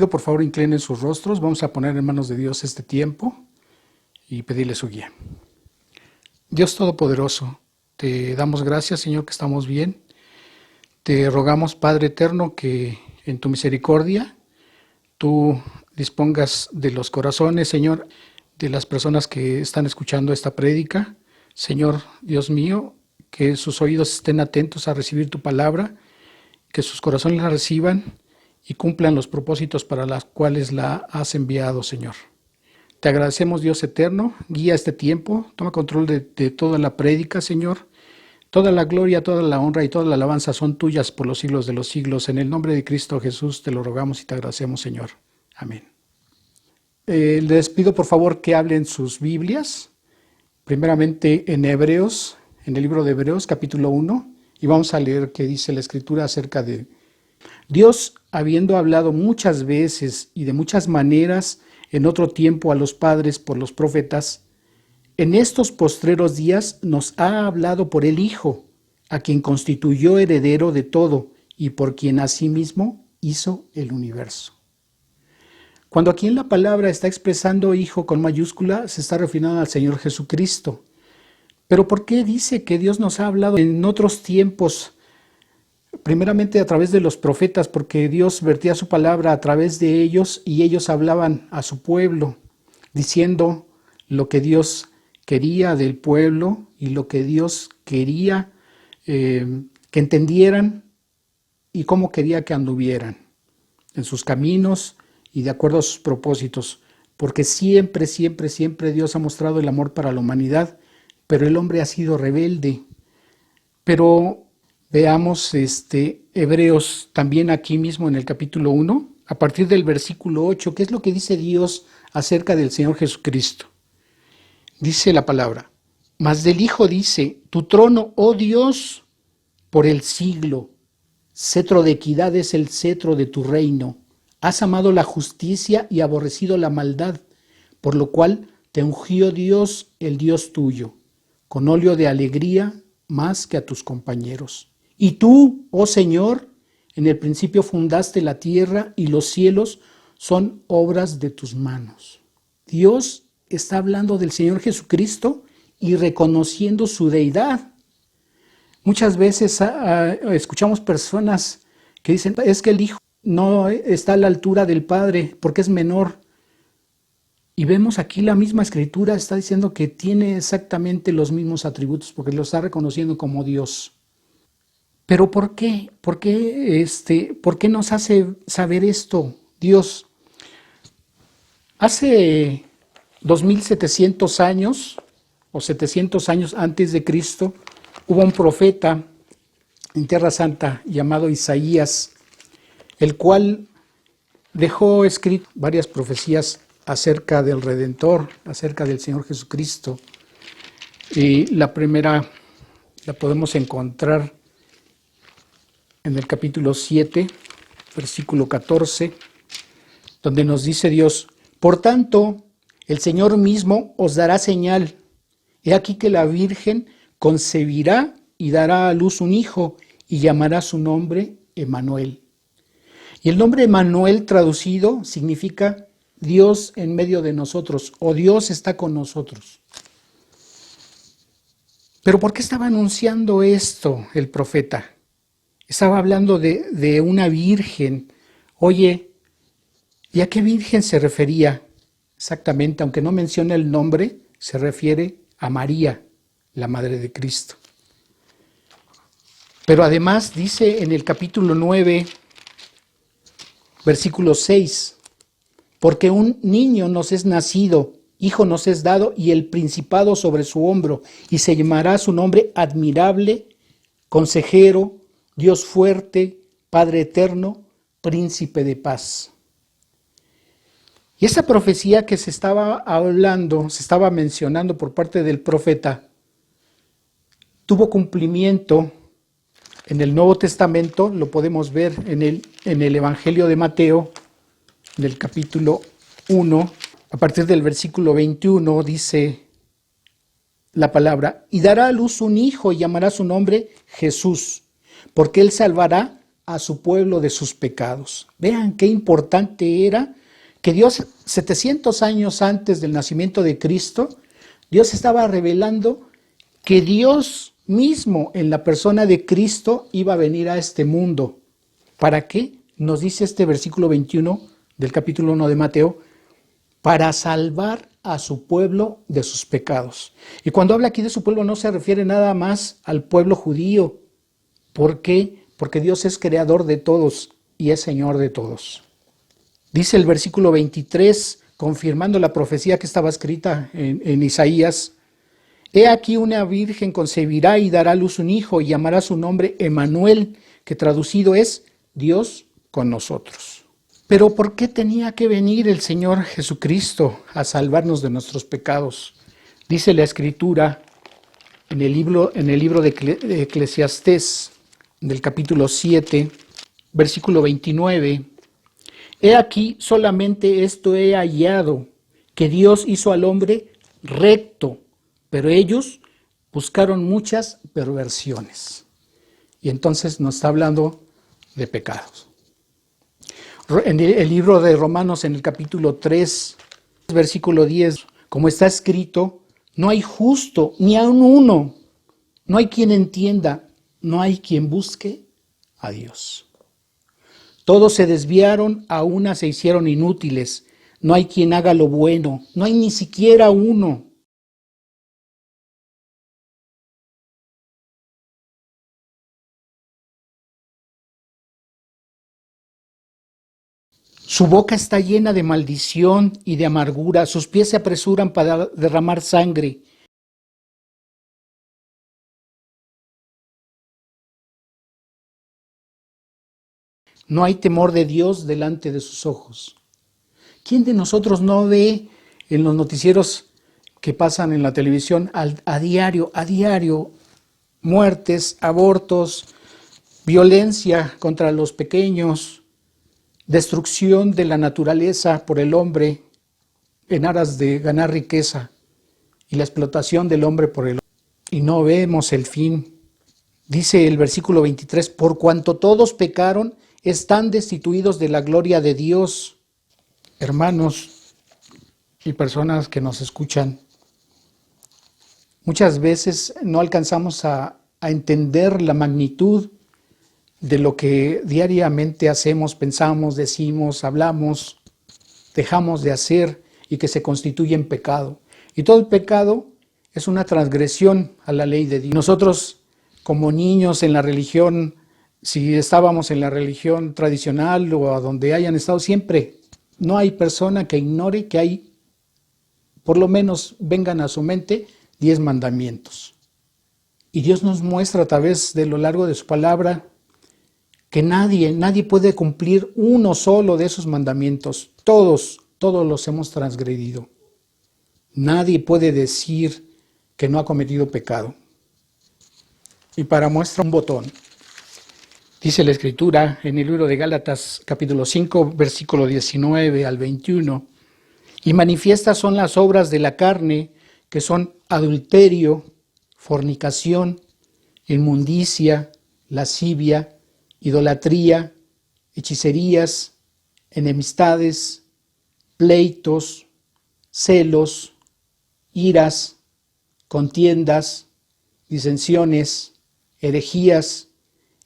pido por favor inclinen sus rostros. Vamos a poner en manos de Dios este tiempo y pedirle su guía. Dios Todopoderoso, te damos gracias, Señor, que estamos bien. Te rogamos, Padre Eterno, que en tu misericordia tú dispongas de los corazones, Señor, de las personas que están escuchando esta prédica. Señor, Dios mío, que sus oídos estén atentos a recibir tu palabra, que sus corazones la reciban y cumplan los propósitos para los cuales la has enviado, Señor. Te agradecemos, Dios eterno, guía este tiempo, toma control de toda la prédica, Señor. Toda la gloria, toda la honra y toda la alabanza son tuyas por los siglos de los siglos. En el nombre de Cristo Jesús te lo rogamos y te agradecemos, Señor. Amén. Les pido por favor que hablen sus Biblias, primeramente en Hebreos, en el libro de Hebreos, capítulo 1, y vamos a leer qué dice la Escritura acerca de Dios, habiendo hablado muchas veces y de muchas maneras en otro tiempo a los padres por los profetas, en estos postreros días nos ha hablado por el Hijo, a quien constituyó heredero de todo y por quien asimismo hizo el universo. Cuando aquí en la palabra está expresando Hijo con mayúscula, se está refiriendo al Señor Jesucristo. Pero ¿por qué dice que Dios nos ha hablado en otros tiempos? Primeramente a través de los profetas, porque Dios vertía su palabra a través de ellos y ellos hablaban a su pueblo, diciendo lo que Dios quería del pueblo y lo que Dios quería que entendieran y cómo quería que anduvieran en sus caminos y de acuerdo a sus propósitos, porque siempre Dios ha mostrado el amor para la humanidad, pero el hombre ha sido rebelde. Pero veamos Hebreos también aquí mismo en el capítulo 1, a partir del versículo 8, ¿qué es lo que dice Dios acerca del Señor Jesucristo? Dice la palabra, mas del Hijo dice, tu trono, oh Dios, por el siglo, cetro de equidad es el cetro de tu reino. Has amado la justicia y aborrecido la maldad, por lo cual te ungió Dios, el Dios tuyo, con óleo de alegría más que a tus compañeros. Y tú, oh Señor, en el principio fundaste la tierra y los cielos son obras de tus manos. Dios está hablando del Señor Jesucristo y reconociendo su deidad. Muchas veces escuchamos personas que dicen, es que el Hijo no está a la altura del Padre porque es menor. Y vemos aquí la misma Escritura está diciendo que tiene exactamente los mismos atributos porque lo está reconociendo como Dios. Pero ¿por qué? ¿Por qué nos hace saber esto Dios? Hace 2700 años o 700 años antes de Cristo hubo un profeta en Tierra Santa llamado Isaías, el cual dejó escrito varias profecías acerca del Redentor, acerca del Señor Jesucristo. Y la primera la podemos encontrar en el capítulo 7, versículo 14, donde nos dice Dios, por tanto, el Señor mismo os dará señal. He aquí que la Virgen concebirá y dará a luz un hijo y llamará su nombre Emmanuel. Y el nombre Emmanuel traducido significa Dios en medio de nosotros o Dios está con nosotros. Pero ¿por qué estaba anunciando esto el profeta? Estaba hablando de una virgen. Oye, ¿y a qué virgen se refería? Exactamente, aunque no menciona el nombre, se refiere a María, la Madre de Cristo. Pero además dice en el capítulo 9, versículo 6, porque un niño nos es nacido, hijo nos es dado, y el principado sobre su hombro, y se llamará su nombre admirable, consejero, Dios fuerte, Padre eterno, príncipe de paz. Y esa profecía que se estaba hablando, se estaba mencionando por parte del profeta, tuvo cumplimiento en el Nuevo Testamento, lo podemos ver en el Evangelio de Mateo, en el capítulo 1, a partir del versículo 21, dice la palabra, y dará a luz un hijo y llamará su nombre Jesús, porque él salvará a su pueblo de sus pecados. Vean qué importante era que Dios, 700 años antes del nacimiento de Cristo, Dios estaba revelando que Dios mismo en la persona de Cristo iba a venir a este mundo. ¿Para qué? Nos dice este versículo 21 del capítulo 1 de Mateo, para salvar a su pueblo de sus pecados. Y cuando habla aquí de su pueblo no se refiere nada más al pueblo judío. ¿Por qué? Porque Dios es creador de todos y es Señor de todos. Dice el versículo 23, confirmando la profecía que estaba escrita en Isaías, he aquí una virgen concebirá y dará a luz un hijo y llamará su nombre Emmanuel, que traducido es Dios con nosotros. Pero ¿por qué tenía que venir el Señor Jesucristo a salvarnos de nuestros pecados? Dice la Escritura en el libro de Eclesiastés, del capítulo 7, versículo 29. He aquí solamente esto he hallado, que Dios hizo al hombre recto, pero ellos buscaron muchas perversiones. Y entonces nos está hablando de pecados. En el libro de Romanos, en el capítulo 3, versículo 10, como está escrito, no hay justo ni aun uno, no hay quien entienda, no hay quien busque a Dios. Todos se desviaron, a una se hicieron inútiles, no hay quien haga lo bueno, no hay ni siquiera uno. Su boca está llena de maldición y de amargura, sus pies se apresuran para derramar sangre. No hay temor de Dios delante de sus ojos. ¿Quién de nosotros no ve en los noticieros que pasan en la televisión a diario, muertes, abortos, violencia contra los pequeños, destrucción de la naturaleza por el hombre en aras de ganar riqueza y la explotación del hombre por el hombre? Y no vemos el fin. Dice el versículo 23, por cuanto todos pecaron, están destituidos de la gloria de Dios. Hermanos y personas que nos escuchan, muchas veces no alcanzamos a entender la magnitud de lo que diariamente hacemos, pensamos, decimos, hablamos, dejamos de hacer y que se constituye en pecado. Y todo el pecado es una transgresión a la ley de Dios. Nosotros, como niños en la religión, si estábamos en la religión tradicional o a donde hayan estado, siempre no hay persona que ignore que hay, por lo menos vengan a su mente, 10 mandamientos. Y Dios nos muestra a través de lo largo de su palabra que nadie puede cumplir uno solo de esos mandamientos. Todos los hemos transgredido. Nadie puede decir que no ha cometido pecado. Y para muestra un botón. Dice la Escritura en el libro de Gálatas, capítulo 5, versículo 19 al 21, y manifiestas son las obras de la carne, que son adulterio, fornicación, inmundicia, lascivia, idolatría, hechicerías, enemistades, pleitos, celos, iras, contiendas, disensiones, herejías,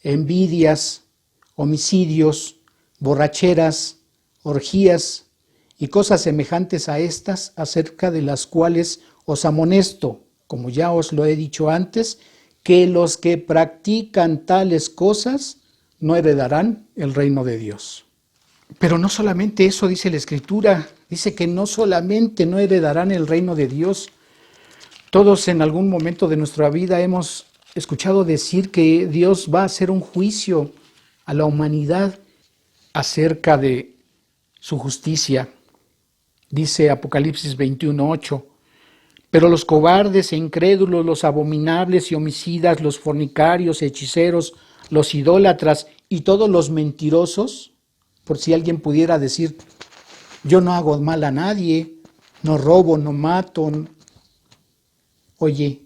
envidias, homicidios, borracheras, orgías y cosas semejantes a estas, acerca de las cuales os amonesto, como ya os lo he dicho antes, que los que practican tales cosas no heredarán el reino de Dios. Pero no solamente eso dice la Escritura, dice que no solamente no heredarán el reino de Dios. Todos en algún momento de nuestra vida hemos escuchado decir que Dios va a hacer un juicio a la humanidad acerca de su justicia. Dice Apocalipsis 21:8, pero los cobardes e incrédulos, los abominables y homicidas, los fornicarios, hechiceros, los idólatras y todos los mentirosos, por si alguien pudiera decir, yo no hago mal a nadie, no robo, no mato. Oye,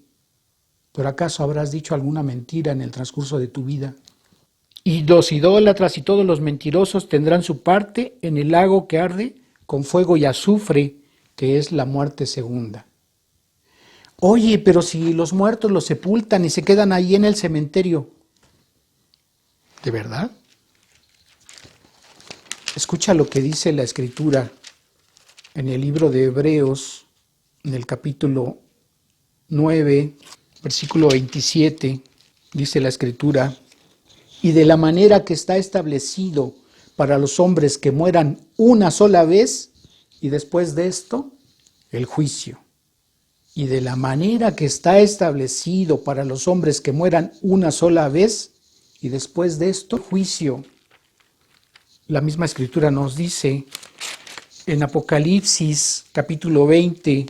¿pero acaso habrás dicho alguna mentira en el transcurso de tu vida? Y los idólatras y todos los mentirosos tendrán su parte en el lago que arde con fuego y azufre, que es la muerte segunda. Oye, pero si los muertos los sepultan y se quedan ahí en el cementerio, ¿de verdad? Escucha lo que dice la Escritura en el libro de Hebreos, en el capítulo 9, versículo 27, dice la Escritura: y de la manera que está establecido para los hombres que mueran una sola vez, y después de esto, el juicio. Y de la manera que está establecido para los hombres que mueran una sola vez, y después de esto, el juicio. La misma Escritura nos dice en Apocalipsis capítulo 20,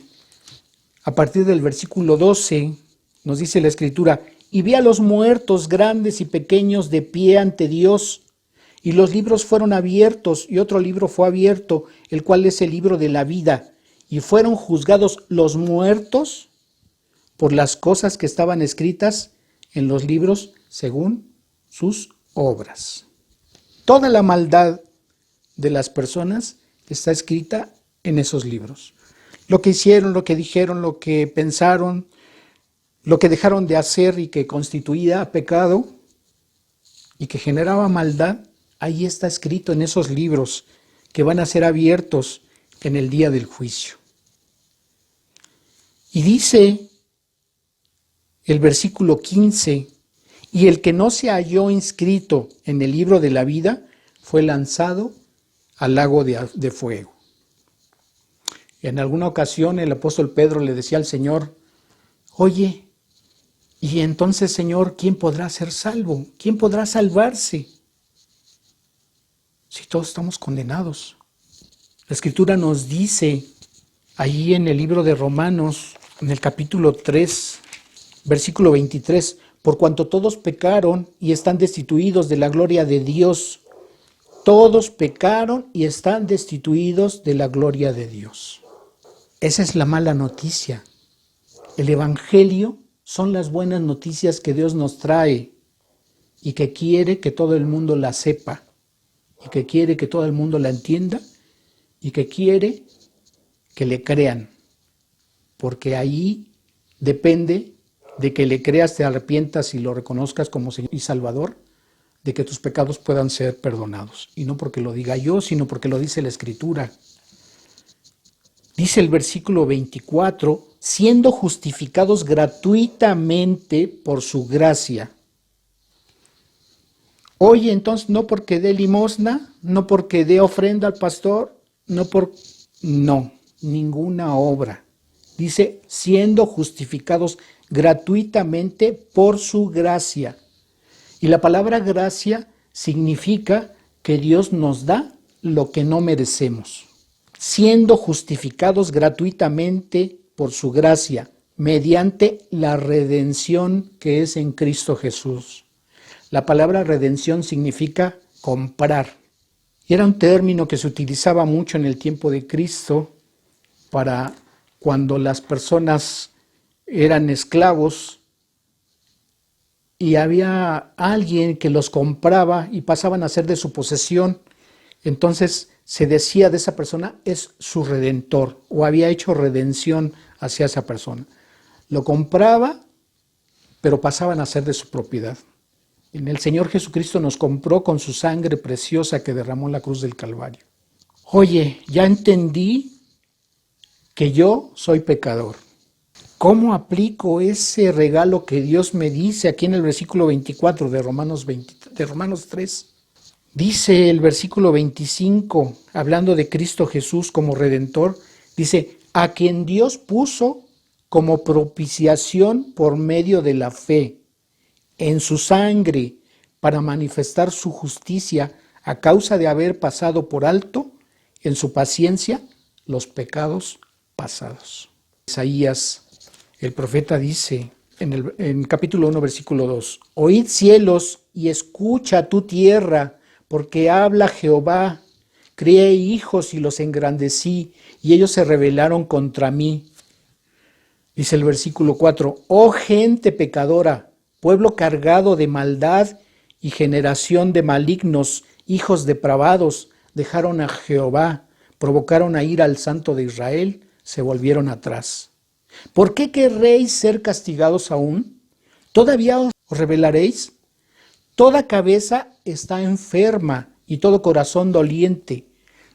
a partir del versículo 12, nos dice la Escritura: y vi a los muertos grandes y pequeños de pie ante Dios, y los libros fueron abiertos, y otro libro fue abierto, el cual es el libro de la vida, y fueron juzgados los muertos por las cosas que estaban escritas en los libros según sus obras. Toda la maldad de las personas está escrita en esos libros. Lo que hicieron, lo que dijeron, lo que pensaron, lo que dejaron de hacer y que constituía pecado y que generaba maldad, ahí está escrito en esos libros que van a ser abiertos en el día del juicio. Y dice el versículo 15: y el que no se halló inscrito en el libro de la vida fue lanzado al lago de fuego. En alguna ocasión el apóstol Pedro le decía al Señor: oye, y entonces, Señor, ¿quién podrá ser salvo? ¿Quién podrá salvarse? Si todos estamos condenados. La Escritura nos dice ahí en el libro de Romanos, en el capítulo 3, versículo 23, por cuanto todos pecaron y están destituidos de la gloria de Dios. Todos pecaron y están destituidos de la gloria de Dios. Esa es la mala noticia. El Evangelio son las buenas noticias que Dios nos trae y que quiere que todo el mundo la sepa y que quiere que todo el mundo la entienda y que quiere que le crean, porque ahí depende de que le creas, te arrepientas y lo reconozcas como Señor y Salvador, de que tus pecados puedan ser perdonados, y no porque lo diga yo, sino porque lo dice la Escritura. Dice el versículo 24, siendo justificados gratuitamente por su gracia. Oye, entonces, no porque dé limosna, no porque dé ofrenda al pastor, no, ninguna obra. Dice, siendo justificados gratuitamente por su gracia. Y la palabra gracia significa que Dios nos da lo que no merecemos. Siendo justificados gratuitamente por su gracia, mediante la redención que es en Cristo Jesús. La palabra redención significa comprar. Y era un término que se utilizaba mucho en el tiempo de Cristo para cuando las personas eran esclavos y había alguien que los compraba y pasaban a ser de su posesión. Entonces se decía de esa persona, es su redentor, o había hecho redención hacia esa persona. Lo compraba, pero pasaban a ser de su propiedad. En el Señor Jesucristo nos compró con su sangre preciosa que derramó en la cruz del Calvario. Oye, ya entendí que yo soy pecador. ¿Cómo aplico ese regalo que Dios me dice aquí en el versículo 24 de Romanos 3? Dice el versículo 25, hablando de Cristo Jesús como Redentor, dice, a quien Dios puso como propiciación por medio de la fe en su sangre para manifestar su justicia a causa de haber pasado por alto en su paciencia los pecados pasados. Isaías, el profeta, dice en capítulo 1, versículo 2, oíd cielos y escucha tu tierra, porque habla Jehová, crié hijos y los engrandecí, y ellos se rebelaron contra mí. Dice el versículo 4, oh gente pecadora, pueblo cargado de maldad y generación de malignos, hijos depravados, dejaron a Jehová, provocaron a ira al Santo de Israel, se volvieron atrás. ¿Por qué querréis ser castigados aún? ¿Todavía os rebelaréis? Toda cabeza está enferma y todo corazón doliente,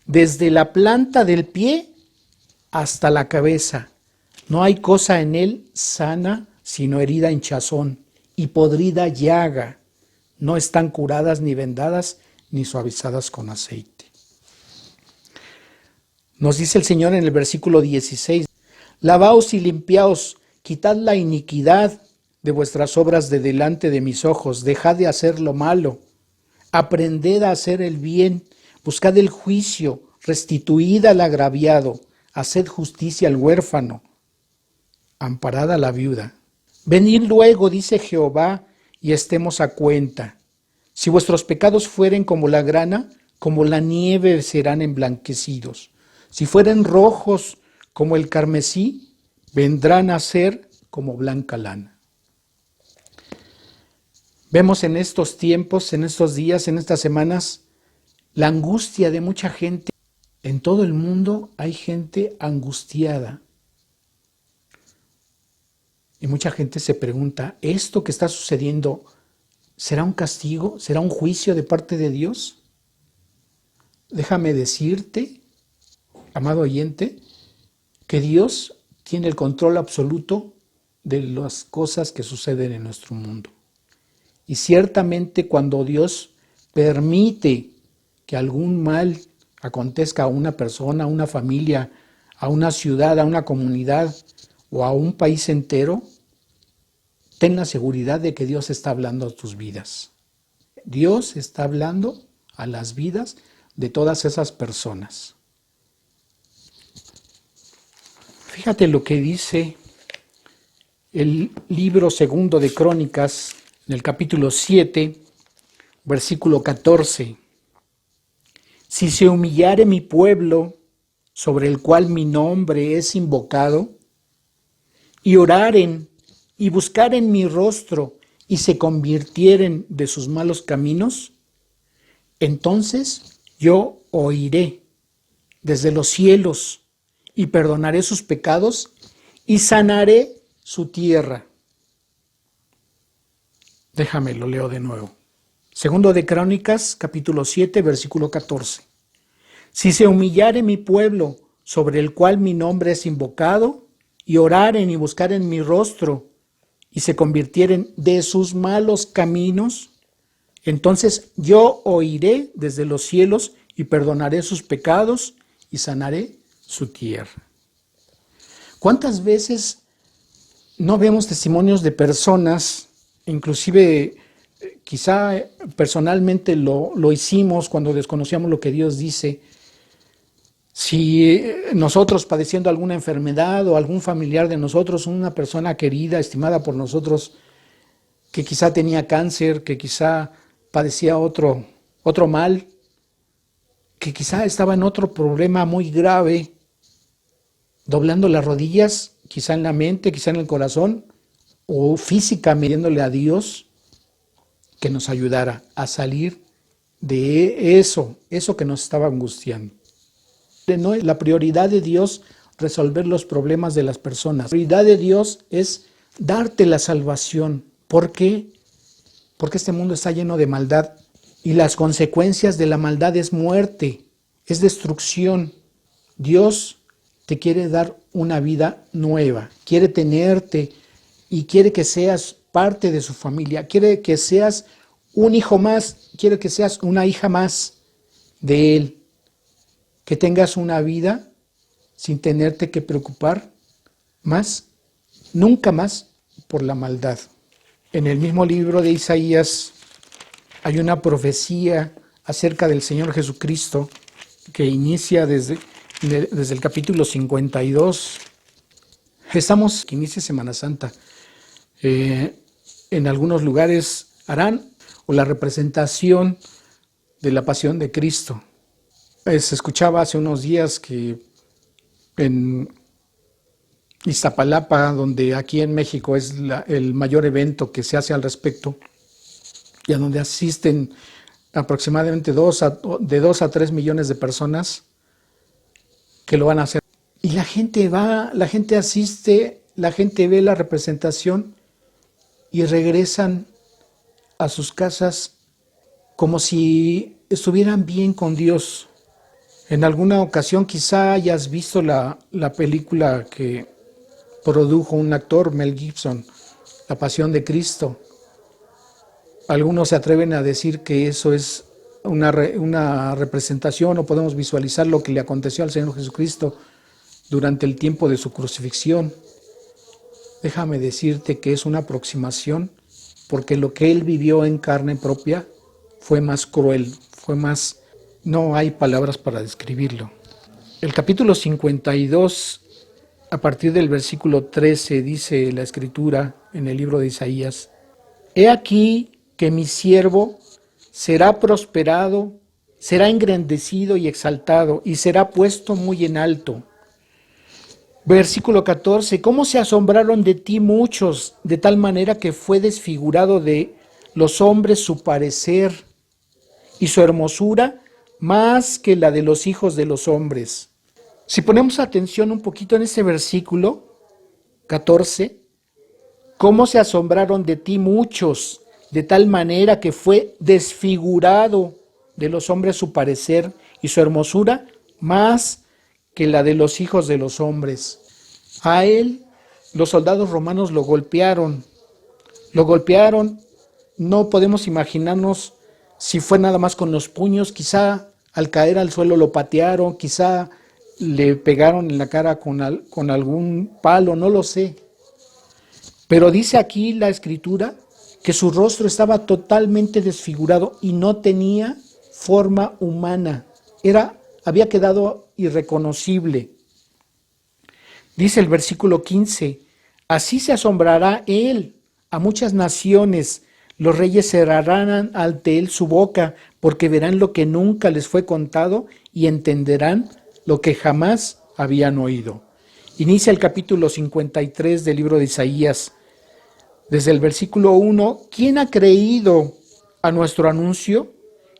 desde la planta del pie hasta la cabeza. No hay cosa en él sana, sino herida hinchazón y podrida llaga. No están curadas ni vendadas, ni suavizadas con aceite. Nos dice el Señor en el versículo 16, lavaos y limpiaos, quitad la iniquidad de vuestras obras de delante de mis ojos, dejad de hacer lo malo, aprended a hacer el bien, buscad el juicio, restituid al agraviado, haced justicia al huérfano, amparad a la viuda. Venid luego, dice Jehová, y estemos a cuenta. Si vuestros pecados fueren como la grana, como la nieve serán emblanquecidos. Si fueren rojos como el carmesí, vendrán a ser como blanca lana. Vemos en estos tiempos, en estos días, en estas semanas, la angustia de mucha gente. En todo el mundo hay gente angustiada. Y mucha gente se pregunta, ¿esto que está sucediendo será un castigo? ¿Será un juicio de parte de Dios? Déjame decirte, amado oyente, que Dios tiene el control absoluto de las cosas que suceden en nuestro mundo. Y ciertamente cuando Dios permite que algún mal acontezca a una persona, a una familia, a una ciudad, a una comunidad o a un país entero, ten la seguridad de que Dios está hablando a tus vidas. Dios está hablando a las vidas de todas esas personas. Fíjate lo que dice el libro segundo de Crónicas, en el capítulo 7, versículo 14. Si se humillare mi pueblo, sobre el cual mi nombre es invocado, y oraren y buscaren mi rostro, y se convirtieren de sus malos caminos, entonces yo oiré desde los cielos, y perdonaré sus pecados, y sanaré su tierra. Déjame, lo leo de nuevo. Segundo de Crónicas, capítulo 7, versículo 14. Si se humillare mi pueblo, sobre el cual mi nombre es invocado, y oraren y buscaren mi rostro, y se convirtieren de sus malos caminos, entonces yo oiré desde los cielos y perdonaré sus pecados y sanaré su tierra. ¿Cuántas veces no vemos testimonios de personas, inclusive quizá personalmente lo hicimos cuando desconocíamos lo que Dios dice? Si nosotros padeciendo alguna enfermedad o algún familiar de nosotros, una persona querida, estimada por nosotros, que quizá tenía cáncer, que quizá padecía otro mal, que quizá estaba en otro problema muy grave, doblando las rodillas, quizá en la mente, quizá en el corazón, o físicamente pidiéndole a Dios que nos ayudara a salir de eso que nos estaba angustiando. No es la prioridad de Dios resolver los problemas de las personas. La prioridad de Dios es darte la salvación. ¿Por qué? Porque este mundo está lleno de maldad y las consecuencias de la maldad es muerte, es destrucción. Dios te quiere dar una vida nueva, quiere tenerte y quiere que seas parte de su familia, quiere que seas un hijo más, quiere que seas una hija más de Él. Que tengas una vida sin tenerte que preocupar nunca más por la maldad. En el mismo libro de Isaías hay una profecía acerca del Señor Jesucristo que inicia desde el capítulo 52. Que inicia Semana Santa. En algunos lugares harán la representación de la pasión de Cristo. Se escuchaba hace unos días que en Iztapalapa, donde aquí en México es el mayor evento que se hace al respecto, y a donde asisten aproximadamente de 2 a 3 millones de personas que lo van a hacer. Y la gente va, la gente asiste, la gente ve la representación y regresan a sus casas como si estuvieran bien con Dios. En alguna ocasión quizá hayas visto la película que produjo un actor, Mel Gibson, La Pasión de Cristo. Algunos se atreven a decir que eso es una representación o podemos visualizar lo que le aconteció al Señor Jesucristo durante el tiempo de su crucifixión. Déjame decirte que es una aproximación porque lo que Él vivió en carne propia fue más cruel, fue más... No hay palabras para describirlo. El capítulo 52, a partir del versículo 13, dice la Escritura en el libro de Isaías: He aquí que mi siervo será prosperado, será engrandecido y exaltado, y será puesto muy en alto. Versículo 14, ¿cómo se asombraron de ti muchos, de tal manera que fue desfigurado de los hombres su parecer, y su hermosura más que la de los hijos de los hombres? Si ponemos atención un poquito en ese versículo 14, ¿cómo se asombraron de ti muchos, de tal manera que fue desfigurado de los hombres su parecer, y su hermosura más que la de los hijos de los hombres? A él los soldados romanos lo golpearon, no podemos imaginarnos si fue nada más con los puños, quizá al caer al suelo lo patearon, quizá le pegaron en la cara con algún palo, no lo sé. Pero dice aquí la Escritura que su rostro estaba totalmente desfigurado y no tenía forma humana. Había quedado irreconocible. Dice el versículo 15, así se asombrará él a muchas naciones, los reyes cerrarán ante él su boca, porque verán lo que nunca les fue contado y entenderán lo que jamás habían oído. Inicia el capítulo 53 del libro de Isaías. Desde el versículo 1, ¿quién ha creído a nuestro anuncio?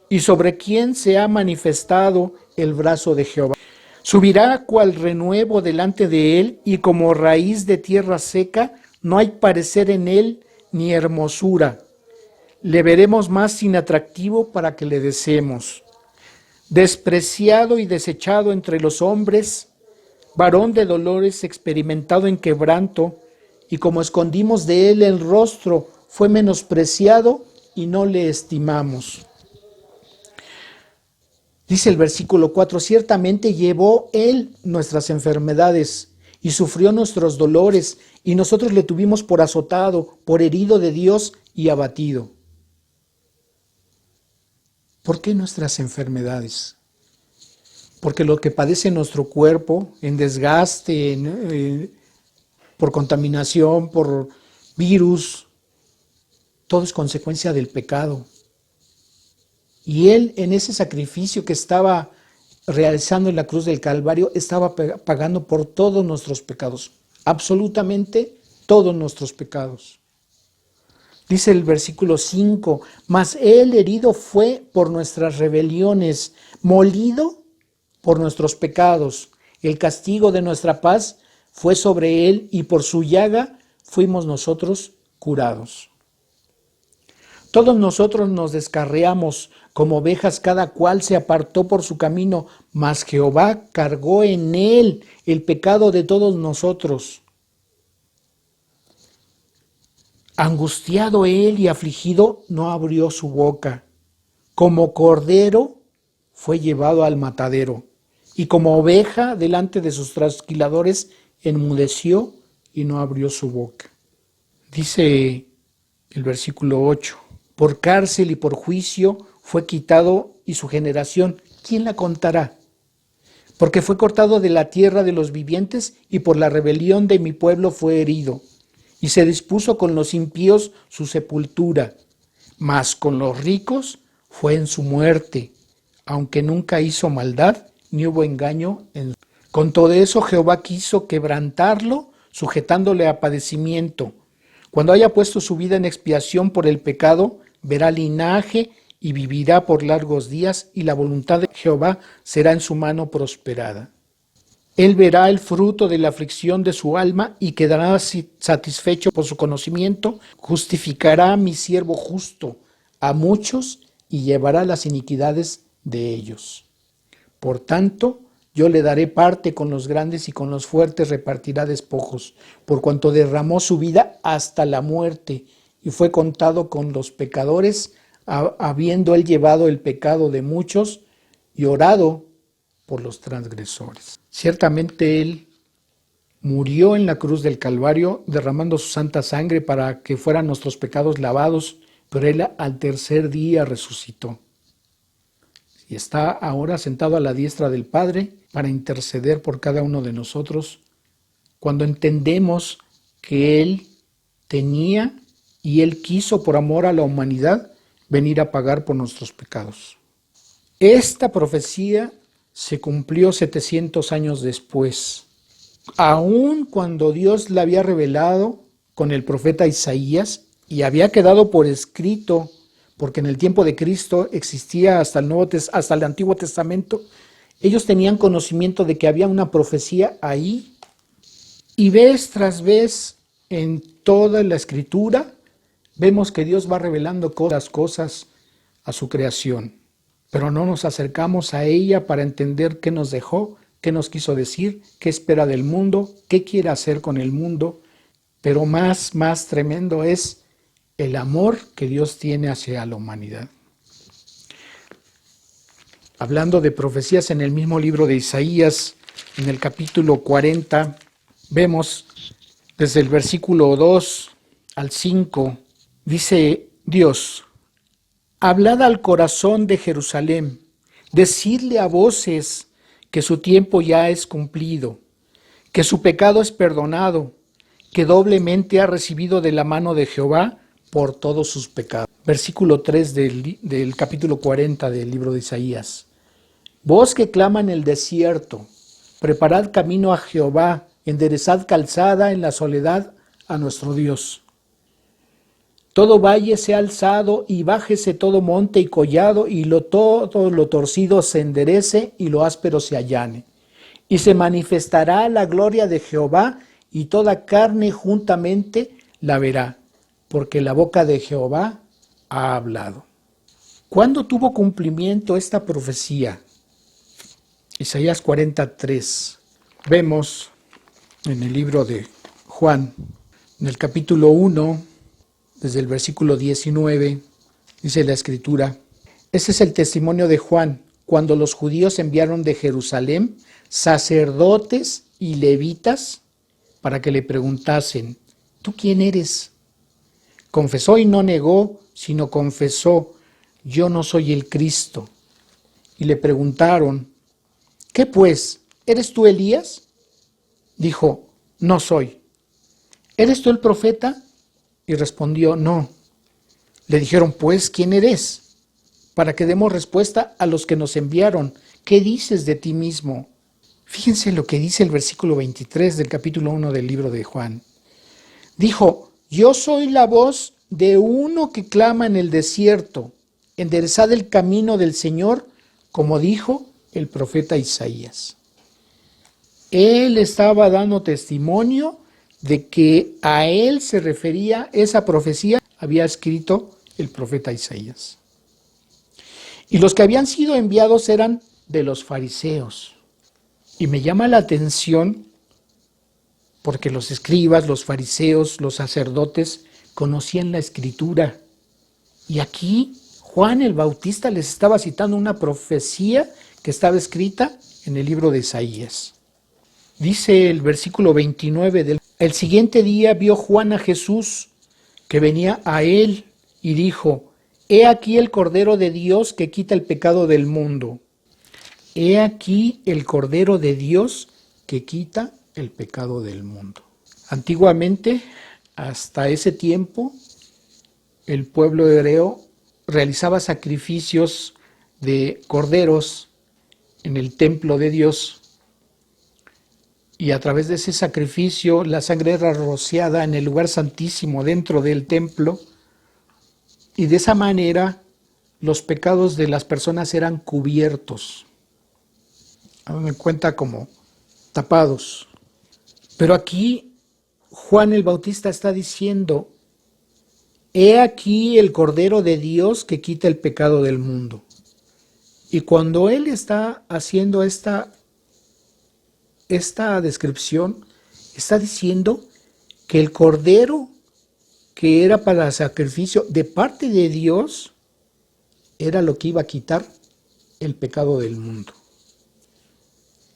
¿Y sobre quién se ha manifestado el brazo de Jehová? Subirá cual renuevo delante de él, y como raíz de tierra seca, no hay parecer en él ni hermosura. Le veremos más inatractivo para que le deseemos. Despreciado y desechado entre los hombres, varón de dolores, experimentado en quebranto, y como escondimos de él el rostro, fue menospreciado y no le estimamos. Dice el versículo 4, ciertamente llevó él nuestras enfermedades y sufrió nuestros dolores, y nosotros le tuvimos por azotado, por herido de Dios y abatido. ¿Por qué nuestras enfermedades? Porque lo que padece nuestro cuerpo en desgaste, por contaminación, por virus, todo es consecuencia del pecado. Y Él, en ese sacrificio que estaba realizando en la cruz del Calvario, estaba pagando por todos nuestros pecados, absolutamente todos nuestros pecados. Dice el versículo 5, mas Él herido fue por nuestras rebeliones, molido por nuestros pecados. El castigo de nuestra paz fue sobre Él, y por su llaga fuimos nosotros curados. Todos nosotros nos descarriamos como ovejas, cada cual se apartó por su camino, mas Jehová cargó en él el pecado de todos nosotros. Angustiado él y afligido, no abrió su boca. Como cordero fue llevado al matadero, y como oveja delante de sus trasquiladores enmudeció y no abrió su boca. Dice el versículo 8, por cárcel y por juicio fue quitado, y su generación, ¿quién la contará? Porque fue cortado de la tierra de los vivientes, y por la rebelión de mi pueblo fue herido. Y se dispuso con los impíos su sepultura, mas con los ricos fue en su muerte, aunque nunca hizo maldad, ni hubo engaño en... Con todo eso Jehová quiso quebrantarlo, sujetándole a padecimiento. Cuando haya puesto su vida en expiación por el pecado, verá linaje y vivirá por largos días, y la voluntad de Jehová será en su mano prosperada. Él verá el fruto de la aflicción de su alma y quedará satisfecho por su conocimiento. Justificará a mi siervo justo a muchos y llevará las iniquidades de ellos. Por tanto, yo le daré parte con los grandes y con los fuertes repartirá despojos, por cuanto derramó su vida hasta la muerte y fue contado con los pecadores, habiendo él llevado el pecado de muchos y orado por los transgresores. Ciertamente él murió en la cruz del Calvario, derramando su santa sangre para que fueran nuestros pecados lavados, pero él al tercer día resucitó. Y está ahora sentado a la diestra del Padre para interceder por cada uno de nosotros, cuando entendemos que Él tenía y Él quiso, por amor a la humanidad, venir a pagar por nuestros pecados. Esta profecía se cumplió 700 años después, aun cuando Dios la había revelado con el profeta Isaías y había quedado por escrito, porque en el tiempo de Cristo existía hasta el Antiguo Testamento. Ellos tenían conocimiento de que había una profecía ahí, y vez tras vez en toda la Escritura vemos que Dios va revelando las cosas a su creación, pero no nos acercamos a ella para entender qué nos dejó, qué nos quiso decir, qué espera del mundo, qué quiere hacer con el mundo. Pero más tremendo es el amor que Dios tiene hacia la humanidad. Hablando de profecías, en el mismo libro de Isaías, en el capítulo 40, vemos desde el versículo 2 al 5, dice Dios: hablad al corazón de Jerusalén, decidle a voces que su tiempo ya es cumplido, que su pecado es perdonado, que doblemente ha recibido de la mano de Jehová por todos sus pecados. Versículo 3 del capítulo 40 del libro de Isaías. Voz que clama en el desierto, preparad camino a Jehová, enderezad calzada en la soledad a nuestro Dios. Todo valle sea alzado y bájese todo monte y collado, y todo lo torcido se enderece y lo áspero se allane. Y se manifestará la gloria de Jehová, y toda carne juntamente la verá, porque la boca de Jehová ha hablado. ¿Cuándo tuvo cumplimiento esta profecía? Isaías 43. Vemos en el libro de Juan, en el capítulo 1, desde el versículo 19, dice la Escritura: ese es el testimonio de Juan, cuando los judíos enviaron de Jerusalén sacerdotes y levitas para que le preguntasen: ¿tú quién eres? Confesó y no negó, sino confesó: yo no soy el Cristo. Y le preguntaron: ¿qué pues? ¿Eres tú Elías? Dijo: no soy. ¿Eres tú el profeta? Y respondió: no. Le dijeron: pues, ¿quién eres? Para que demos respuesta a los que nos enviaron. ¿Qué dices de ti mismo? Fíjense lo que dice el versículo 23 del capítulo 1 del libro de Juan. Dijo: yo soy la voz de uno que clama en el desierto, enderezad el camino del Señor, como dijo el profeta Isaías. Él estaba dando testimonio de que a él se refería esa profecía, había escrito el profeta Isaías. Y los que habían sido enviados eran de los fariseos. Y me llama la atención porque los escribas, los fariseos, los sacerdotes conocían la Escritura. Y aquí Juan el Bautista les estaba citando una profecía que estaba escrita en el libro de Isaías. Dice el versículo 29 el siguiente día vio Juan a Jesús que venía a él y dijo: he aquí el Cordero de Dios que quita el pecado del mundo. He aquí el Cordero de Dios que quita el pecado del mundo. Antiguamente, hasta ese tiempo, el pueblo hebreo realizaba sacrificios de corderos en el templo de Dios, y a través de ese sacrificio la sangre era rociada en el lugar santísimo dentro del templo, Y de esa manera los pecados de las personas eran cubiertos. Hagan cuenta como tapados. Pero aquí Juan el Bautista está diciendo: he aquí el Cordero de Dios que quita el pecado del mundo. Y cuando él está haciendo esta descripción, está diciendo que el Cordero que era para sacrificio de parte de Dios era lo que iba a quitar el pecado del mundo.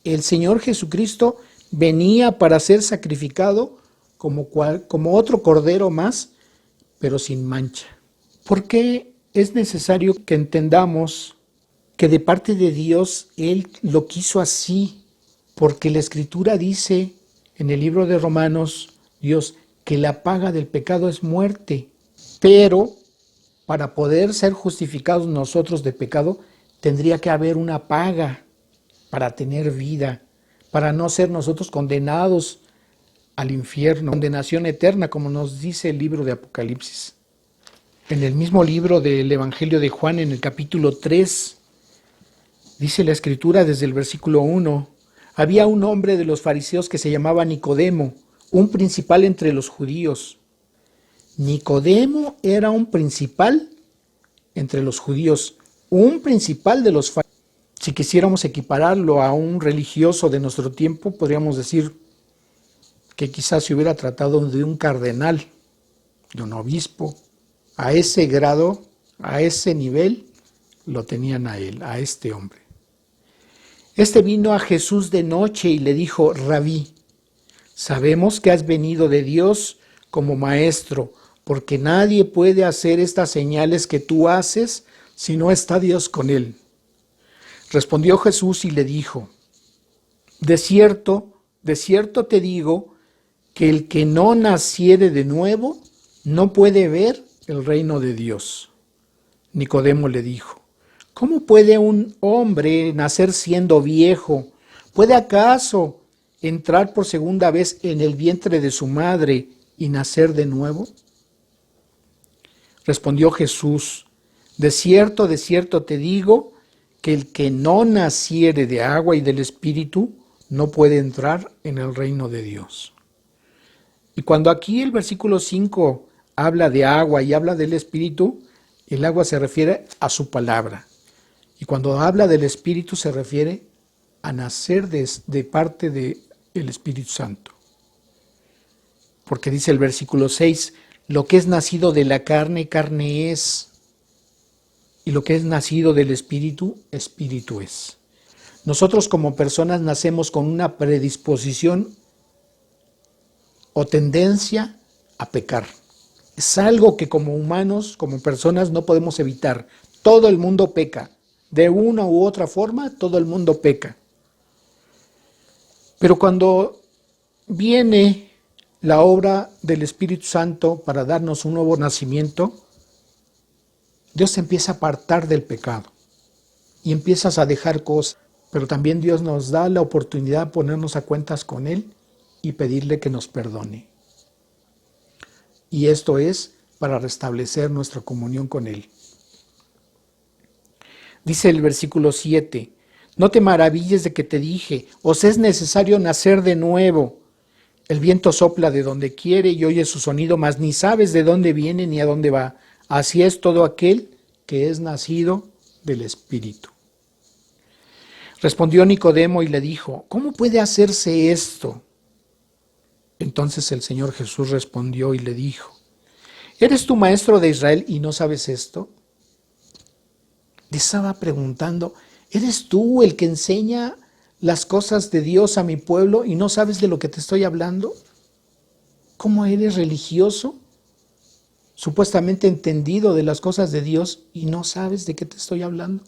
El Señor Jesucristo venía para ser sacrificado como otro cordero más, pero sin mancha. ¿Por qué es necesario que entendamos que de parte de Dios Él lo quiso así? Porque la Escritura dice en el libro de Romanos, Dios, que la paga del pecado es muerte. Pero para poder ser justificados nosotros de pecado, tendría que haber una paga para tener vida, para no ser nosotros condenados al infierno, condenación eterna, como nos dice el libro de Apocalipsis. En el mismo libro del Evangelio de Juan, en el capítulo 3, dice la Escritura desde el versículo 1, había un hombre de los fariseos que se llamaba Nicodemo, un principal entre los judíos. Nicodemo era un principal entre los judíos, un principal de los fariseos. Si quisiéramos equipararlo a un religioso de nuestro tiempo, podríamos decir que quizás se hubiera tratado de un cardenal, de un obispo. A ese grado, a ese nivel, lo tenían a él, a este hombre. Este vino a Jesús de noche y le dijo: Rabí, sabemos que has venido de Dios como maestro, porque nadie puede hacer estas señales que tú haces si no está Dios con él. Respondió Jesús y le dijo: de cierto te digo, que el que no naciere de nuevo no puede ver el reino de Dios. Nicodemo le dijo: ¿cómo puede un hombre nacer siendo viejo? ¿Puede acaso entrar por segunda vez en el vientre de su madre y nacer de nuevo? Respondió Jesús: de cierto te digo, que el que no naciere de agua y del Espíritu no puede entrar en el reino de Dios. Y cuando aquí el versículo 5 habla de agua y habla del Espíritu, el agua se refiere a su palabra. Y cuando habla del Espíritu se refiere a nacer de parte del Espíritu Santo. Porque dice el versículo 6, lo que es nacido de la carne, carne es. Y lo que es nacido del Espíritu, Espíritu es. Nosotros como personas nacemos con una predisposición o tendencia a pecar. Es algo que como humanos, como personas, no podemos evitar. Todo el mundo peca. De una u otra forma, todo el mundo peca. Pero cuando viene la obra del Espíritu Santo para darnos un nuevo nacimiento, Dios se empieza a apartar del pecado y empiezas a dejar cosas. Pero también Dios nos da la oportunidad de ponernos a cuentas con Él y pedirle que nos perdone. Y esto es para restablecer nuestra comunión con Él. Dice el versículo 7, no te maravilles de que te dije, os es necesario nacer de nuevo. El viento sopla de donde quiere y oye su sonido, mas ni sabes de dónde viene ni a dónde va. Así es todo aquel que es nacido del Espíritu. Respondió Nicodemo y le dijo, ¿cómo puede hacerse esto? Entonces el Señor Jesús respondió y le dijo, ¿eres tú maestro de Israel y no sabes esto? Le estaba preguntando, ¿eres tú el que enseña las cosas de Dios a mi pueblo y no sabes de lo que te estoy hablando? ¿Cómo eres religioso? Supuestamente entendido de las cosas de Dios y no sabes de qué te estoy hablando.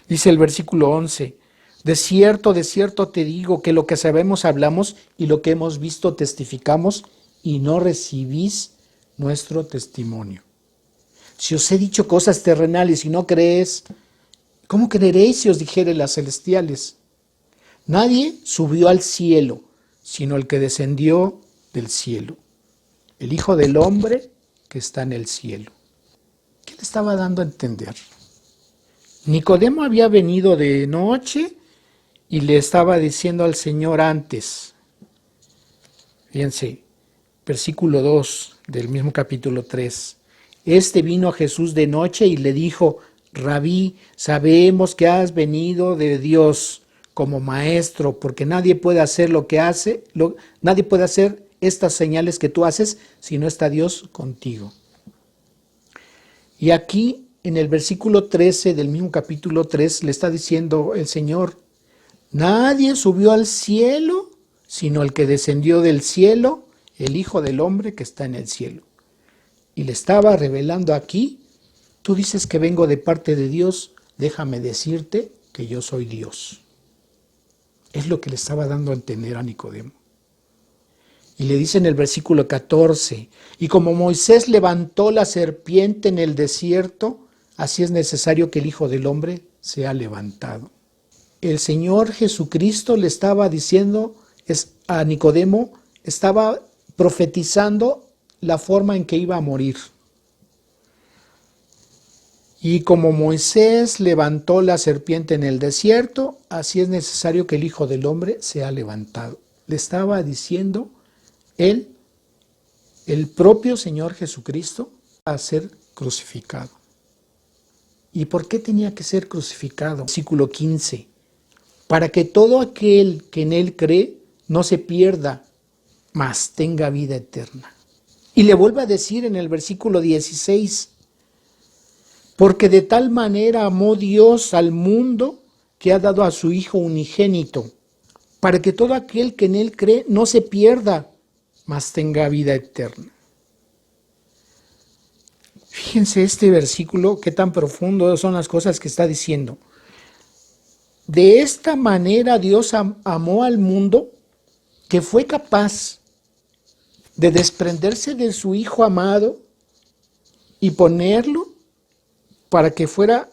Dice el versículo 11, de cierto te digo que lo que sabemos hablamos y lo que hemos visto testificamos y no recibís nuestro testimonio. Si os he dicho cosas terrenales y no creéis, ¿cómo creeréis si os dijere las celestiales? Nadie subió al cielo, sino el que descendió del cielo, el Hijo del Hombre que está en el cielo. le estaba dando a entender? Nicodemo había venido de noche y le estaba diciendo al Señor antes. Fíjense, versículo 2 del mismo capítulo 3. Este vino a Jesús de noche y le dijo: Rabí, sabemos que has venido de Dios como maestro, porque nadie puede hacer lo que hace, nadie puede hacer estas señales que tú haces si no está Dios contigo. Y aquí en el versículo 13 del mismo capítulo 3 le está diciendo el Señor: nadie subió al cielo sino el que descendió del cielo, el Hijo del Hombre que está en el cielo. Y le estaba revelando aquí: tú dices que vengo de parte de Dios, déjame decirte que yo soy Dios. Es lo que le estaba dando a entender a Nicodemo. Y le dice en el versículo 14: y como Moisés levantó la serpiente en el desierto, así es necesario que el Hijo del Hombre sea levantado. El Señor Jesucristo le estaba diciendo a Nicodemo, estaba profetizando la forma en que iba a morir. Y como Moisés levantó la serpiente en el desierto, así es necesario que el Hijo del Hombre sea levantado. Le estaba diciendo él, el propio Señor Jesucristo, a ser crucificado. ¿Y por qué tenía que ser crucificado? Versículo 15. Para que todo aquel que en él cree no se pierda, mas tenga vida eterna. Y le vuelve a decir en el versículo 16: porque de tal manera amó Dios al mundo que ha dado a su Hijo unigénito, para que todo aquel que en él cree no se pierda, mas tenga vida eterna. Fíjense este versículo, qué tan profundo son las cosas que está diciendo. De esta manera Dios amó al mundo que fue capaz de desprenderse de su Hijo amado y ponerlo para que fuera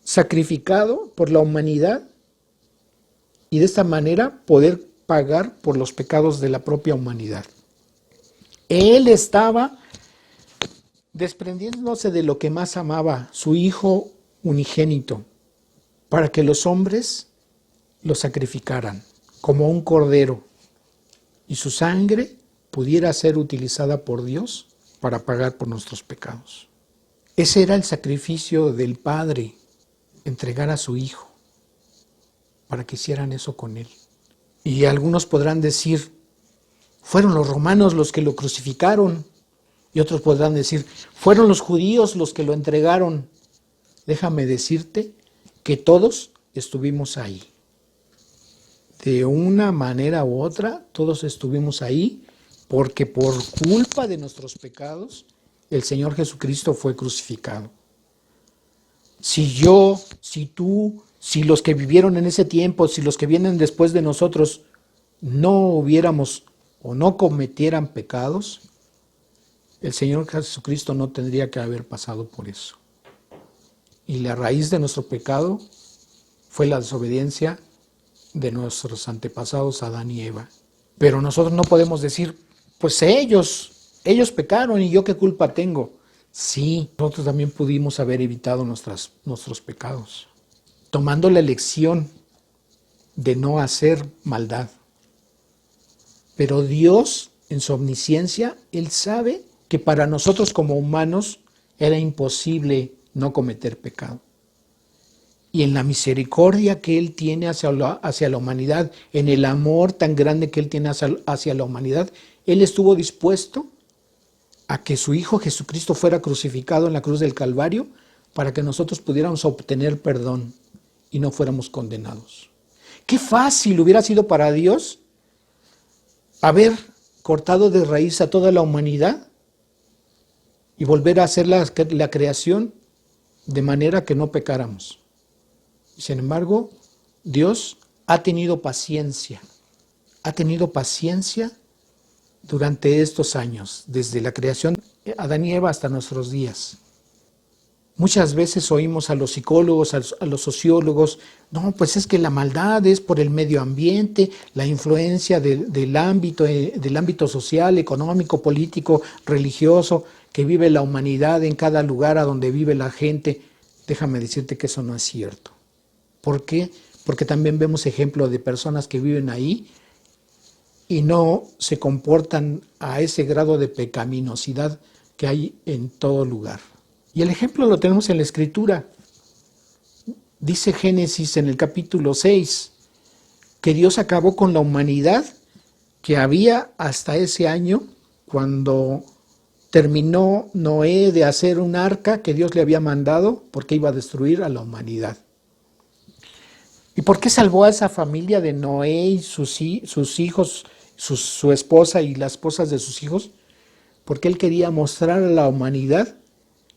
sacrificado por la humanidad y de esta manera poder pagar por los pecados de la propia humanidad. Él estaba desprendiéndose de lo que más amaba, su Hijo unigénito, para que los hombres lo sacrificaran como un cordero y su sangre pudiera ser utilizada por Dios para pagar por nuestros pecados. Ese era el sacrificio del Padre, entregar a su Hijo para que hicieran eso con Él. Y algunos podrán decir, fueron los romanos los que lo crucificaron, y otros podrán decir, fueron los judíos los que lo entregaron. Déjame decirte que todos estuvimos ahí. De una manera u otra, todos estuvimos ahí, porque por culpa de nuestros pecados, el Señor Jesucristo fue crucificado. Si yo, si tú, si los que vivieron en ese tiempo, si los que vienen después de nosotros, no hubiéramos o no cometieran pecados, el Señor Jesucristo no tendría que haber pasado por eso. Y la raíz de nuestro pecado fue la desobediencia de nuestros antepasados Adán y Eva. Pero nosotros no podemos decir, pues ellos pecaron y yo qué culpa tengo. Sí, nosotros también pudimos haber evitado nuestros pecados, tomando la elección de no hacer maldad. Pero Dios, en su omnisciencia, Él sabe que para nosotros como humanos era imposible no cometer pecado. Y en la misericordia que Él tiene hacia la humanidad, en el amor tan grande que Él tiene hacia la humanidad, Él estuvo dispuesto a que su Hijo Jesucristo fuera crucificado en la cruz del Calvario para que nosotros pudiéramos obtener perdón y no fuéramos condenados. Qué fácil hubiera sido para Dios haber cortado de raíz a toda la humanidad y volver a hacer la creación de manera que no pecáramos. Sin embargo, Dios ha tenido paciencia durante estos años, desde la creación de Adán y Eva hasta nuestros días. Muchas veces oímos a los psicólogos, a los sociólogos, no, pues es que la maldad es por el medio ambiente, la influencia del ámbito social, económico, político, religioso, que vive la humanidad en cada lugar a donde vive la gente. Déjame decirte que eso no es cierto. ¿Por qué? Porque también vemos ejemplos de personas que viven ahí y no se comportan a ese grado de pecaminosidad que hay en todo lugar. Y el ejemplo lo tenemos en la Escritura. Dice Génesis en el capítulo 6 que Dios acabó con la humanidad que había hasta ese año cuando terminó Noé de hacer un arca que Dios le había mandado porque iba a destruir a la humanidad. ¿Y por qué salvó a esa familia de Noé y sus hijos, su esposa y las esposas de sus hijos? Porque él quería mostrar a la humanidad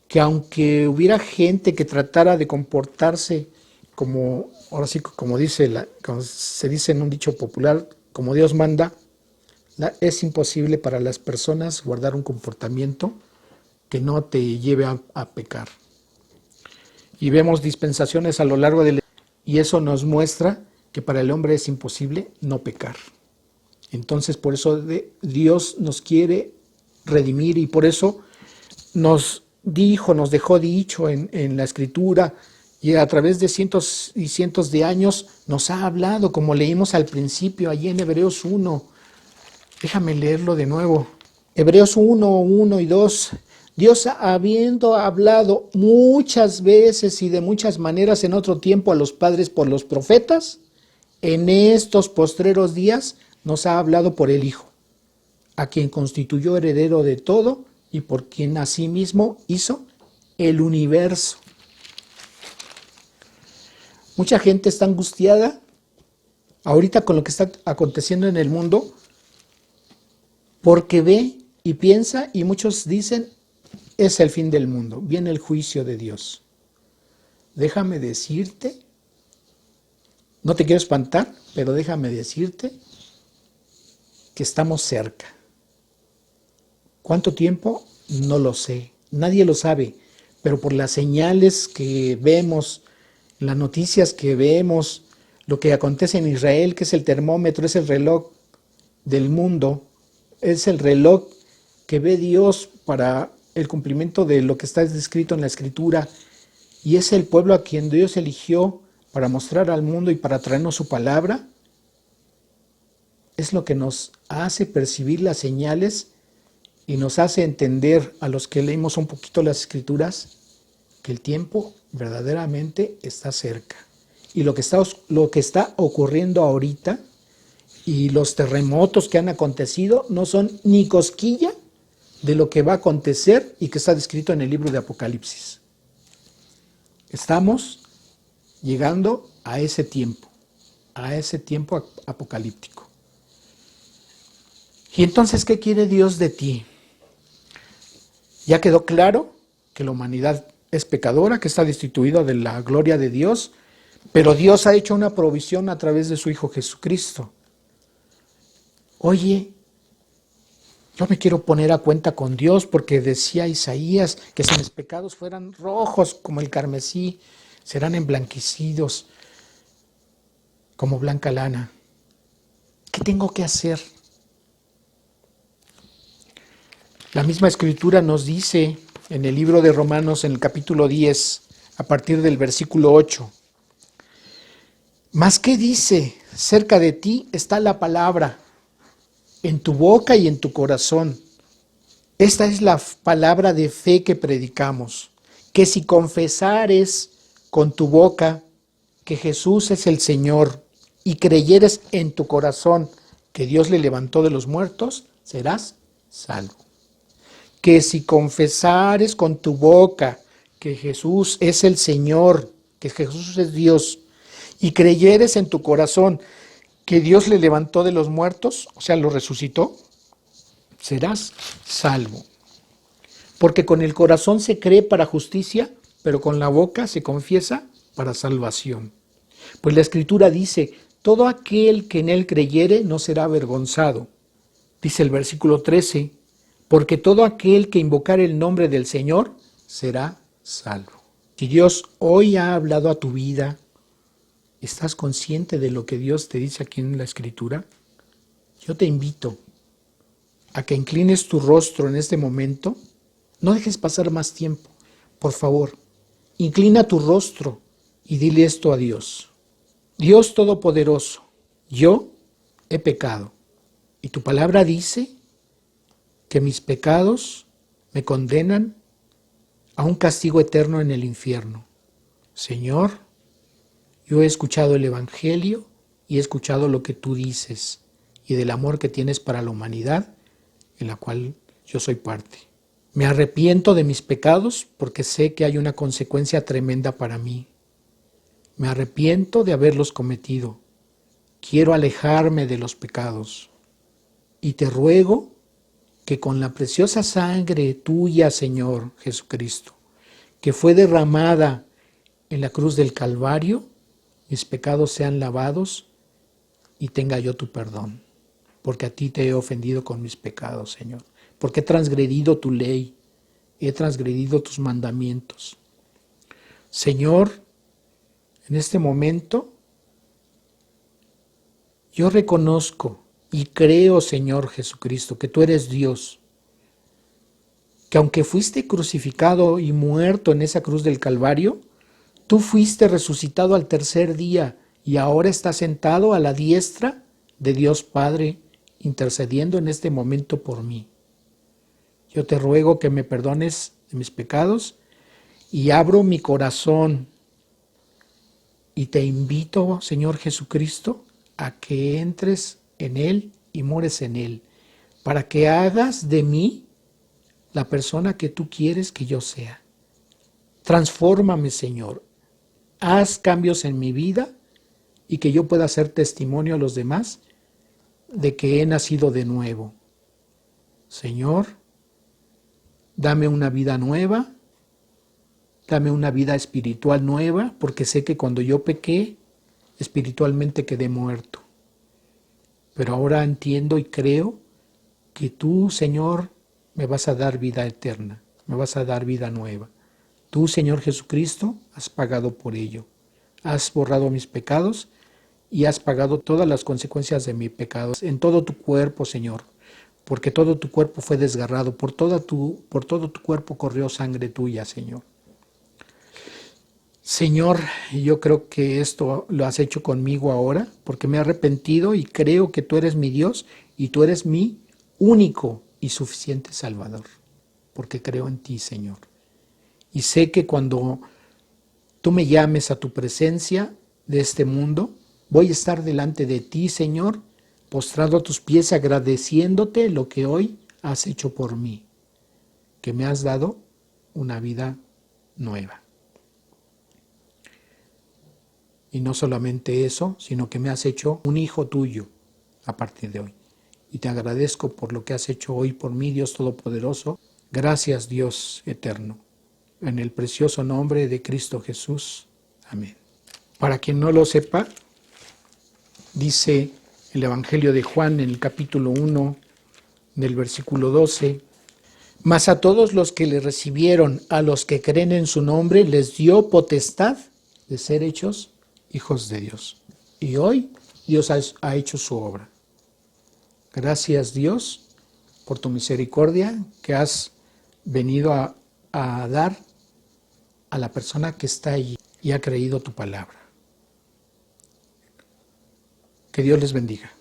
que aunque hubiera gente que tratara de comportarse como, ahora sí, como se dice en un dicho popular, como Dios manda, es imposible para las personas guardar un comportamiento que no te lleve a pecar. Y vemos dispensaciones a lo largo del... Y eso nos muestra que para el hombre es imposible no pecar. Entonces, por eso Dios nos quiere redimir y por eso nos dejó dicho en la Escritura y a través de cientos y cientos de años nos ha hablado, como leímos al principio, allí en Hebreos 1. Déjame leerlo de nuevo. Hebreos 1, 1 y 2. Dios, habiendo hablado muchas veces y de muchas maneras en otro tiempo a los padres por los profetas, en estos postreros días nos ha hablado por el Hijo, a quien constituyó heredero de todo y por quien asimismo hizo el universo. Mucha gente está angustiada ahorita con lo que está aconteciendo en el mundo porque ve y piensa y muchos dicen es el fin del mundo, viene el juicio de Dios. Déjame decirte, no te quiero espantar, pero déjame decirte que estamos cerca. ¿Cuánto tiempo? No lo sé, nadie lo sabe, pero por las señales que vemos, las noticias que vemos, lo que acontece en Israel, que es el termómetro, es el reloj del mundo, es el reloj que ve Dios para el cumplimiento de lo que está descrito en la Escritura, y es el pueblo a quien Dios eligió para mostrar al mundo y para traernos su palabra, es lo que nos hace percibir las señales y nos hace entender a los que leímos un poquito las Escrituras que el tiempo verdaderamente está cerca. Y lo que está ocurriendo ahorita y los terremotos que han acontecido no son ni cosquilla de lo que va a acontecer y que está descrito en el libro de Apocalipsis. Estamos llegando a ese tiempo apocalíptico. Y entonces, ¿qué quiere Dios de ti? Ya quedó claro que la humanidad es pecadora, que está destituida de la gloria de Dios, pero Dios ha hecho una provisión a través de su Hijo Jesucristo. Oye, yo me quiero poner a cuenta con Dios porque decía Isaías que si mis pecados fueran rojos como el carmesí, serán emblanquecidos como blanca lana. ¿Qué tengo que hacer? La misma Escritura nos dice en el libro de Romanos, en el capítulo 10, a partir del versículo 8. ¿Mas qué dice? Cerca de ti está la palabra, en tu boca y en tu corazón. Esta es la palabra de fe que predicamos, que si confesares con tu boca que Jesús es el Señor y creyeres en tu corazón que Dios le levantó de los muertos, serás salvo. Que si confesares con tu boca que Jesús es el Señor, que Jesús es Dios, y creyeres en tu corazón que Dios le levantó de los muertos, o sea, lo resucitó, serás salvo. Porque con el corazón se cree para justicia, pero con la boca se confiesa para salvación. Pues la Escritura dice, todo aquel que en él creyere no será avergonzado. Dice el versículo 13, porque todo aquel que invocare el nombre del Señor será salvo. Si Dios hoy ha hablado a tu vida, ¿estás consciente de lo que Dios te dice aquí en la Escritura? Yo te invito a que inclines tu rostro en este momento, No dejes pasar más tiempo. Por favor, inclina tu rostro y dile esto a Dios. Dios Todopoderoso, yo he pecado. Y tu palabra dice que mis pecados me condenan a un castigo eterno en el infierno. Señor, yo he escuchado el Evangelio y he escuchado lo que tú dices y del amor que tienes para la humanidad, en la cual yo soy parte. Me arrepiento de mis pecados porque sé que hay una consecuencia tremenda para mí. Me arrepiento de haberlos cometido. Quiero alejarme de los pecados. Y te ruego que con la preciosa sangre tuya, Señor Jesucristo, que fue derramada en la cruz del Calvario, mis pecados sean lavados y tenga yo tu perdón. Porque a ti te he ofendido con mis pecados, Señor. Porque he transgredido tu ley, he transgredido tus mandamientos. Señor, en este momento, yo reconozco y creo, Señor Jesucristo, que tú eres Dios, que aunque fuiste crucificado y muerto en esa cruz del Calvario, tú fuiste resucitado al tercer día y ahora estás sentado a la diestra de Dios Padre, intercediendo en este momento por mí. Yo te ruego que me perdones de mis pecados y abro mi corazón y te invito, Señor Jesucristo, a que entres en Él y mores en Él, para que hagas de mí la persona que tú quieres que yo sea. Transfórmame, Señor. Haz cambios en mi vida y que yo pueda ser testimonio a los demás de que he nacido de nuevo. Señor, dame una vida nueva, dame una vida espiritual nueva, porque sé que cuando yo pequé, espiritualmente quedé muerto. Pero ahora entiendo y creo que tú, Señor, me vas a dar vida eterna, me vas a dar vida nueva. Tú, Señor Jesucristo, has pagado por ello. Has borrado mis pecados y has pagado todas las consecuencias de mis pecados en todo tu cuerpo, Señor, porque todo tu cuerpo fue desgarrado, por todo tu cuerpo corrió sangre tuya, Señor. Señor, yo creo que esto lo has hecho conmigo ahora, porque me he arrepentido y creo que tú eres mi Dios y tú eres mi único y suficiente Salvador, porque creo en ti, Señor. Y sé que cuando tú me llames a tu presencia de este mundo, voy a estar delante de ti, Señor, postrado a tus pies, agradeciéndote lo que hoy has hecho por mí, que me has dado una vida nueva. Y no solamente eso, sino que me has hecho un hijo tuyo a partir de hoy. Y te agradezco por lo que has hecho hoy por mí, Dios Todopoderoso. Gracias, Dios eterno. En el precioso nombre de Cristo Jesús. Amén. Para quien no lo sepa, dice el Evangelio de Juan en el capítulo 1, del versículo 12, mas a todos los que le recibieron, a los que creen en su nombre, les dio potestad de ser hechos hijos de Dios. Y hoy Dios ha hecho su obra. Gracias, Dios, por tu misericordia que has venido a dar a la persona que está allí y ha creído tu palabra. Que Dios les bendiga.